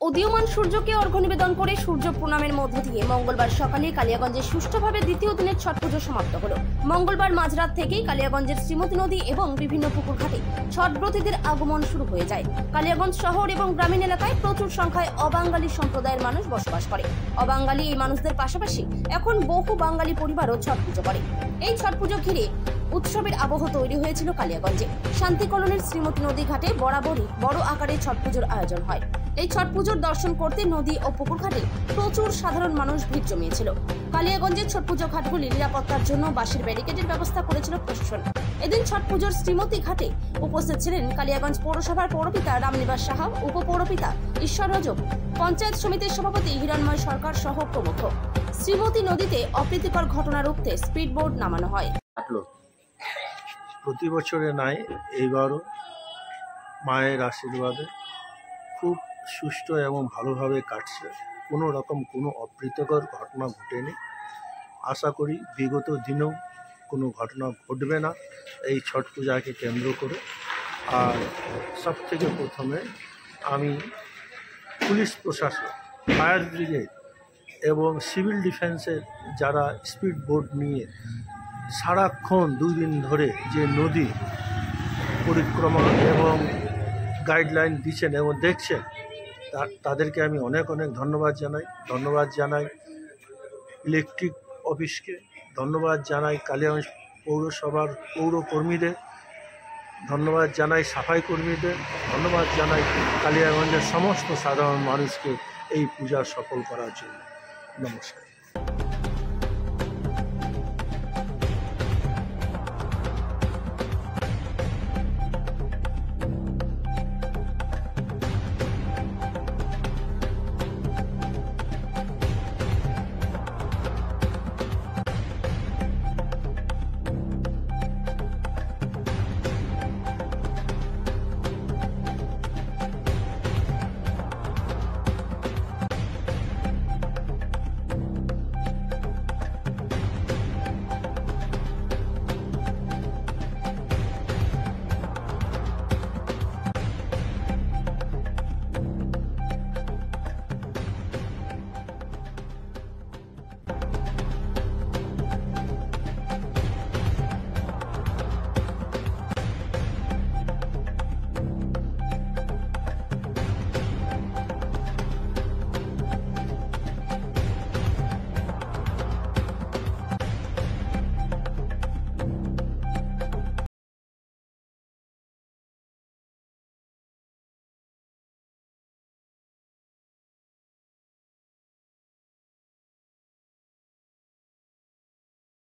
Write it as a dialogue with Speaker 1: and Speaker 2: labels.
Speaker 1: উদীয়মান সূর্যকে অর্ঘ্য নিবেদন করে সূর্য প্রণামের মধ্য দিয়ে মঙ্গলবার সকালে কালিয়াগঞ্জে সুষ্ঠুভাবে দ্বিতীয় দিনের ছট পুজো সমাপ্ত হলো। মঙ্গলবার মাঝরাত থেকেই কালিয়াগঞ্জের শ্রীমতী নদী এবং বিভিন্ন পুকুর ঘাটে ছটব্রতীদের আগমন শুরু হয়ে যায়। কালিয়াগঞ্জ শহর এবং গ্রামীণ এলাকায় প্রচুর সংখ্যায় অবাঙালি সম্প্রদায়ের মানুষ বসবাস করে। অবাঙালি এই মানুষদের পাশাপাশি এখন বহু বাঙালি পরিবারও ছট পুজো করে। এই ছট পুজো ঘিরে উৎসবের আবহ তৈরি হয়েছিল কালিয়াগঞ্জে। শান্তি কলোনির শ্রীমতী নদী ঘাটে বরাবরই বড় আকারে ছট পুজোর আয়োজন হয়। এই ছট পুজোর দর্শন করতে নদী ও পুকুর ঘাটে প্রচুর সাধারণ মানুষ ভিড় জমিয়েছিল। কালিয়াগঞ্জের ছট পুজো ঘাটগুলি নিরাপত্তার জন্য বাঁশের ব্যারিকেডের ব্যবস্থা করেছিল প্রশাসন। এদিন ছট পুজোর শ্রীমতী ঘাটে উপস্থিত ছিলেন কালিয়াগঞ্জ পৌরসভার পৌরপিতা রামনিবাস সাহা, উপপৌরপিতা ঈশ্বর রজক, পঞ্চায়েত সমিতির সভাপতি হিরণময় সরকার সহ প্রমুখ। শ্রীমতী নদীতে অপ্রীতিকর ঘটনা রুখতে স্পিড বোট নামানো হয়।
Speaker 2: প্রতি বছরে নাই, এইবারও মায়ের আশীর্বাদে খুব সুষ্ঠু এবং ভালোভাবে কাটছে। কোনো রকম কোনো অপ্রীতিকর ঘটনা ঘটেনি। আশা করি বিগত দিনেও কোনো ঘটনা ঘটবে না এই ছট পূজাকে কেন্দ্র করে। আর সব থেকে প্রথমে আমি পুলিশ প্রশাসন, ফায়ার ব্রিগেড এবং সিভিল ডিফেন্সের যারা স্পিড বোট নিয়ে সারাক্ষণ 2 দিন ধরে যে নদী পরিক্রমা এবং গাইডলাইন দিচ্ছেন এবং দেখছেন, তাদেরকে আমি অনেক ধন্যবাদ জানাই ইলেকট্রিক অফিসকে, ধন্যবাদ জানাই কালিয়াগঞ্জ পৌরসভার পৌরকর্মীদের, ধন্যবাদ জানাই সাফাই কর্মীদের, ধন্যবাদ জানাই কালিয়াগঞ্জের সমস্ত সাধারণ মানুষকে এই পূজা সফল করার জন্য। নমস্কার।